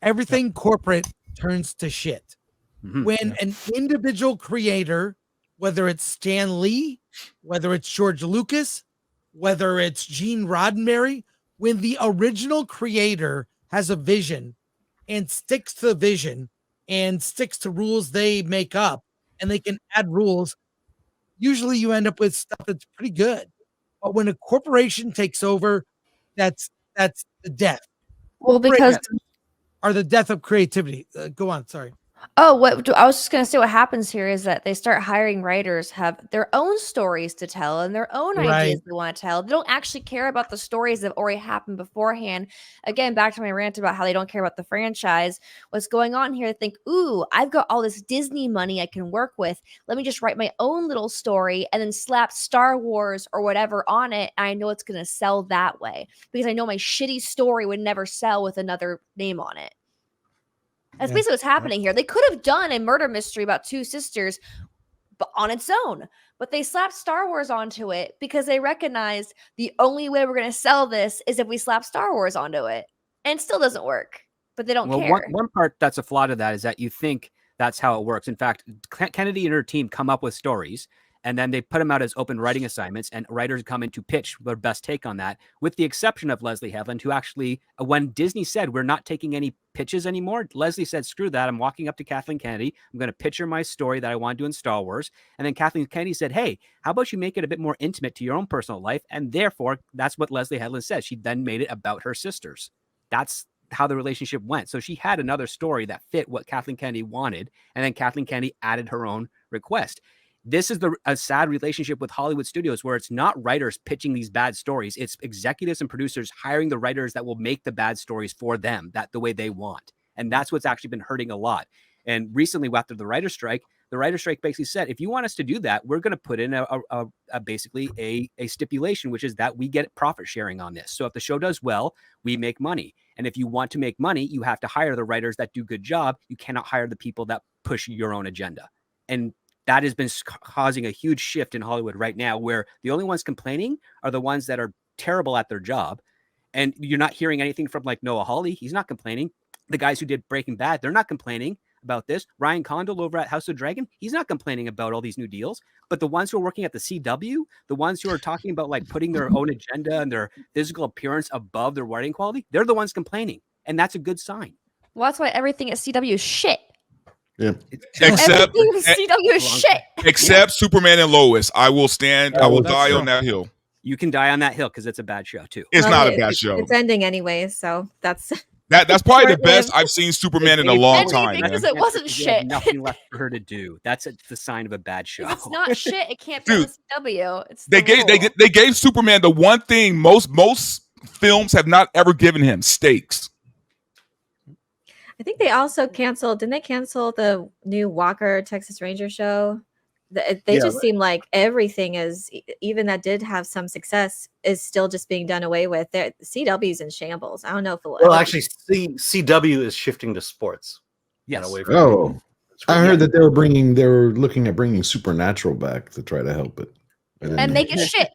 everything corporate turns to shit. When an individual creator, whether it's Stan Lee, whether it's George Lucas, whether it's Gene Roddenberry, when the original creator has a vision and sticks to the vision and sticks to rules they make up, and they can add rules, usually you end up with stuff that's pretty good. But when a corporation takes over, that's the death. Well, because are the death of creativity. Go on, sorry. Oh, I was just going to say what happens here is that they start hiring writers have their own stories to tell and their own ideas they want to tell. They don't actually care about the stories that have already happened beforehand. Again, back to my rant about how they don't care about the franchise. What's going on here? They think, ooh, I've got all this Disney money I can work with. Let me just write my own little story and then slap Star Wars or whatever on it. And I know it's going to sell that way because I know my shitty story would never sell with another name on it. That's basically what's happening here. They could have done a murder mystery about two sisters but on its own, but they slapped Star Wars onto it because they recognized the only way we're going to sell this is if we slap Star Wars onto it. And it still doesn't work, but they don't care. One part that's a flaw to that is that you think that's how it works. In fact, Kennedy and her team come up with stories, and then they put them out as open writing assignments, and writers come in to pitch their best take on that, with the exception of Leslie Headland, who actually, when Disney said, we're not taking any pitches anymore, Leslie said, screw that. I'm walking up to Kathleen Kennedy. I'm going to pitch her my story that I want to do in Star Wars. And then Kathleen Kennedy said, hey, how about you make it a bit more intimate to your own personal life? And therefore, that's what Leslie Headland said. She then made it about her sisters. That's how the relationship went. So she had another story that fit what Kathleen Kennedy wanted. And then Kathleen Kennedy added her own request. This is a sad relationship with Hollywood studios where it's not writers pitching these bad stories. It's executives and producers hiring the writers that will make the bad stories for them, that the way they want. And that's what's actually been hurting a lot. And recently, after the writer's strike basically said, if you want us to do that, we're going to put in basically a stipulation, which is that we get profit sharing on this. So if the show does well, we make money. And if you want to make money, you have to hire the writers that do good job. You cannot hire the people that push your own agenda. And that has been causing a huge shift in Hollywood right now, where the only ones complaining are the ones that are terrible at their job. And you're not hearing anything from like Noah Hawley. He's not complaining. The guys who did Breaking Bad, they're not complaining about this. Ryan Condal over at House of Dragon, he's not complaining about all these new deals. But the ones who are working at the CW, the ones who are talking about like putting their own agenda and their physical appearance above their writing quality, they're the ones complaining. And that's a good sign. Well, that's why everything at CW is shit. Yeah. Except CW is shit. Except Superman and Lois. I will die on that hill. You can die on that hill because it's a bad show too. It's not a bad show. It's ending anyway, so that's probably the best I've seen Superman in a long time. Because it wasn't shit. Nothing left for her to do. That's the sign of a bad show. If it's not shit, it can't be on the CW. It's they gave Superman the one thing most films have not ever given him: stakes. I think they also canceled. Didn't they cancel the new Walker Texas Ranger show? They just seem like everything is, even that did have some success, is still just being done away with. CW's in shambles. I don't know if it'll actually, CW is shifting to sports. Yes. I heard that they were looking at bringing Supernatural back to try to help it. And make it shit.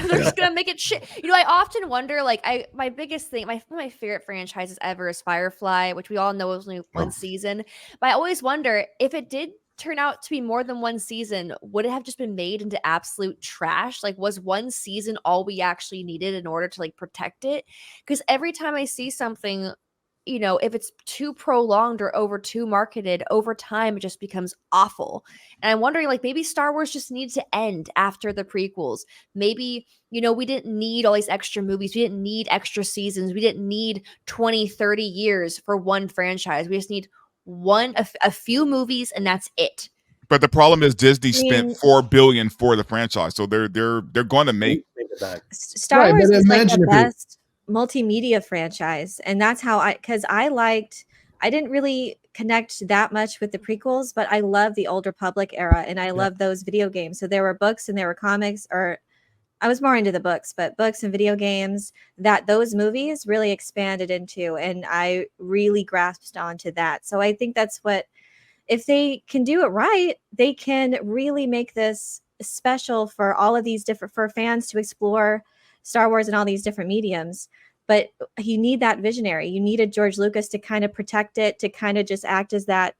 They're just gonna make it shit. You know, I often wonder, like, my biggest thing, one of my favorite franchises ever is Firefly, which we all know was only one season. But I always wonder if it did turn out to be more than one season, would it have just been made into absolute trash? Like, was one season all we actually needed in order to like protect it? Because every time I see something, you know, if it's too prolonged or over too marketed, over time it just becomes awful. And I'm wondering, like, maybe Star Wars just needs to end after the prequels. Maybe, you know, we didn't need all these extra movies. We didn't need extra seasons. We didn't need 20, 30 years for one franchise. We just need a few movies, and that's it. But the problem is Disney spent $4 billion for the franchise, so they're going to make it back. Star Wars is like the best multimedia franchise, and that's how I didn't really connect that much with the prequels, but I love the Old Republic era, and I love those video games. So there were books and there were comics, or I was more into the books, but books and video games that those movies really expanded into, and I really grasped onto that. So I think that's what, if they can do it right, they can really make this special for all of these for fans to explore Star Wars and all these different mediums. but you need that visionary. You needed George Lucas to kind of protect it, to kind of just act as that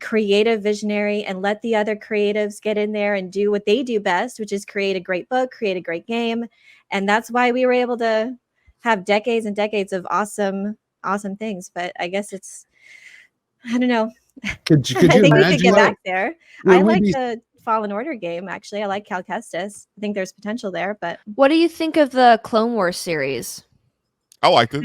creative visionary and let the other creatives get in there and do what they do best, which is create a great book, create a great game. And that's why we were able to have decades and decades of awesome things. But I guess I don't know. Could you I think we imagine could get that? back there. Would I we like be- the Fallen Order game, actually. I like Cal Kestis. I think there's potential there, but What do you think of the Clone Wars series? I liked it.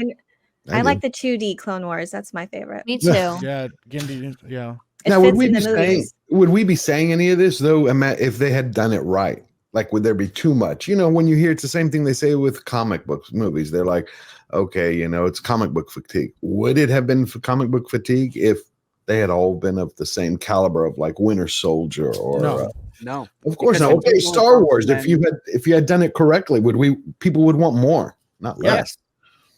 I do. like the 2D Clone Wars. That's my favorite. Me too. Yeah, Gimby, yeah. It Now, fits in the movies. would we be saying any of this though? If they had done it right, like would there be too much? You know, when you hear it's the same thing they say with comic books movies. They're like, okay, you know, it's comic book fatigue. Would it have been for comic book fatigue if they had all been of the same caliber of like Winter Soldier or? No, of course Because not. Okay, it's Star Wars. then- If you had done it correctly, people would want more, not less. Yes,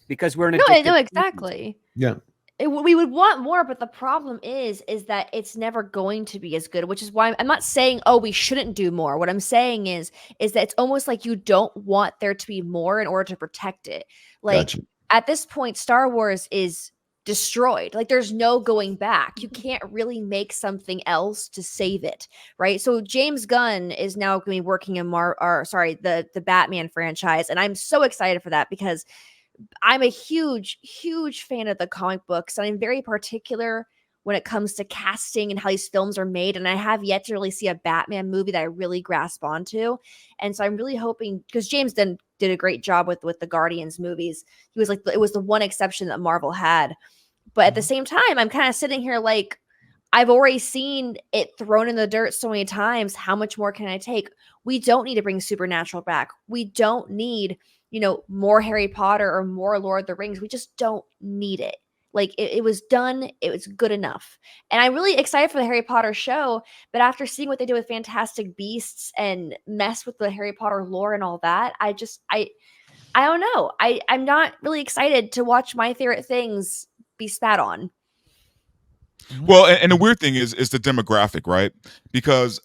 because we're in a No, exactly. Yeah. We would want more, but the problem is that it's never going to be as good, which is why I'm not saying, oh, we shouldn't do more. What I'm saying is that it's almost like you don't want there to be more in order to protect it. Like Gotcha. at this point, Star Wars is destroyed. Like there's no going back. You can't really make something else to save it, right? So James Gunn is now going to be working in the Batman franchise, and I'm so excited for that because I'm a huge fan of the comic books, and I'm very particular when it comes to casting and how these films are made. And I have yet to really see a Batman movie that I really grasp onto. And so I'm really hoping, because James did a great job with the Guardians movies. He was like, it was the one exception that Marvel had. But at the same time, I'm kind of sitting here like, I've already seen it thrown in the dirt so many times. How much more can I take? We don't need to bring Supernatural back. We don't need, more Harry Potter or more Lord of the Rings. We just don't need it. Like it was done. It was good enough. And I'm really excited for the Harry Potter show. But after seeing what they did with Fantastic Beasts and mess with the Harry Potter lore and all that, I don't know. I'm not really excited to watch my favorite things be spat on. Well, and the weird thing is the demographic, right? Because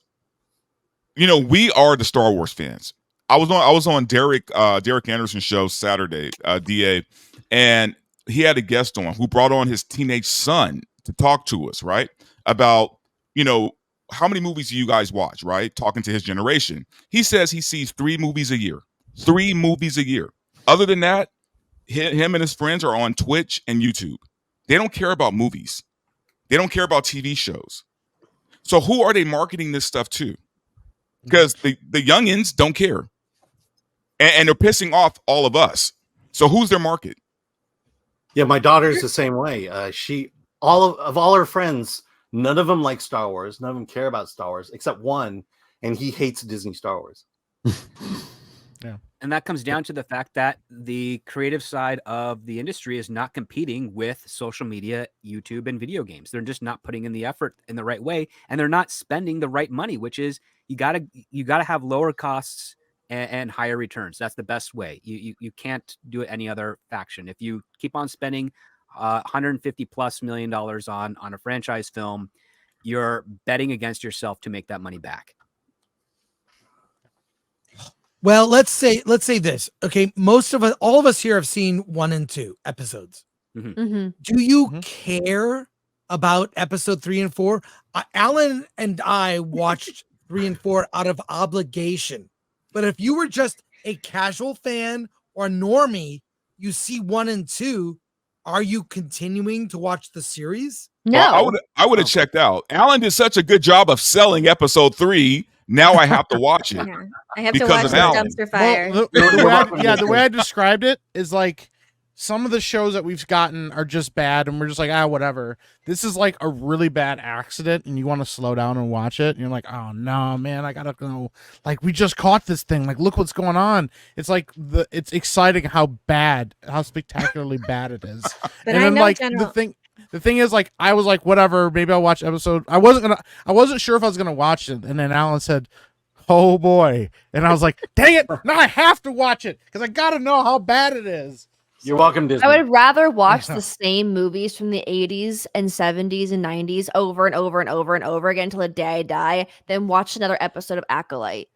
we are the Star Wars fans. I was on Derek Anderson's show Saturday, DA, and he had a guest on who brought on his teenage son to talk to us, right? About, how many movies do you guys watch, right? Talking to his generation. He says he sees 3 movies a year. 3 movies a year. Other than that, him and his friends are on Twitch and YouTube. They don't care about movies. They don't care about TV shows. So who are they marketing this stuff to? Because the youngins don't care. And they're pissing off all of us. So who's their market? Yeah, my daughter's the same way. All her friends, none of them like Star Wars. None of them care about Star Wars, except one, and he hates Disney Star Wars. Yeah. And that comes down to the fact that the creative side of the industry is not competing with social media, YouTube, and video games. They're just not putting in the effort in the right way, and they're not spending the right money, which is you gotta have lower costs and higher returns. That's the best way. You can't do it any other faction. If you keep on spending $150+ million on a franchise film, you're betting against yourself to make that money back. Well, let's say this. Okay, all of us here have seen 1 and 2 episodes. Mm-hmm. Do you care about episode 3 and 4? Alan and I watched 3 and 4 out of obligation. But if you were just a casual fan or a normie, you see 1 and 2, are you continuing to watch the series? No. Well, I would have checked out. Alan did such a good job of selling episode 3. Now I have to watch it. Yeah. I have to Because watch of the Alan. dumpster fire. Well, the way I described it is like some of the shows that we've gotten are just bad, and we're just like, whatever. This is like a really bad accident, and you want to slow down and watch it, and you're like, oh no, man, I gotta go. Like, we just caught this thing. Like, look what's going on. It's like it's exciting how spectacularly bad it is. But and I then know like General. the thing is, like, I was like, whatever, maybe I'll watch episode. I wasn't sure if I was gonna watch it, and then Alan said, oh boy, and I was like, dang it, now I have to watch it because I gotta know how bad it is. You're welcome, Disney. I would rather watch the same movies from the 80s and 70s and 90s over and over and over and over again until the day I die than watch another episode of Acolyte.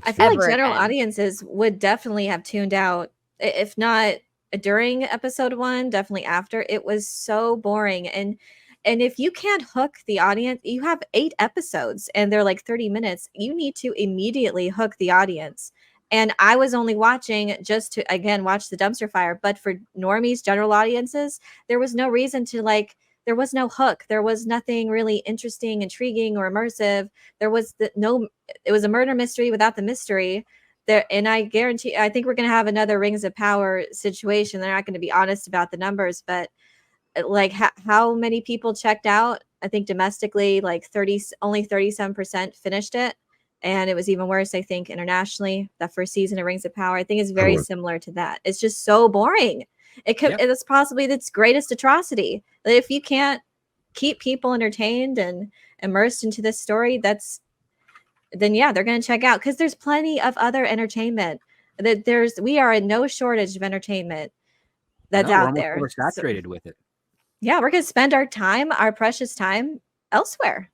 I feel like Ever general again. audiences would definitely have tuned out, if not during episode 1, definitely after. It was so boring. And if you can't hook the audience, you have 8 episodes and they're like 30 minutes. You need to immediately hook the audience. And I was only watching just to, again, watch the dumpster fire. But for normies, general audiences, there was no reason to like, there was no hook. There was nothing really interesting, intriguing, or immersive. There was it was a murder mystery without the mystery. There, and I guarantee, I think we're going to have another Rings of Power situation. They're not going to be honest about the numbers, but like how many people checked out? I think domestically, like only 37% finished it. And it was even worse, I think, internationally. That first season of Rings of Power, I think, is very similar to that. It's just so boring. It's possibly its greatest atrocity. If you can't keep people entertained and immersed into this story, then yeah, they're going to check out, because there's plenty of other entertainment. We are in no shortage of entertainment that's out there. We're saturated with it. Yeah, we're going to spend our precious time elsewhere.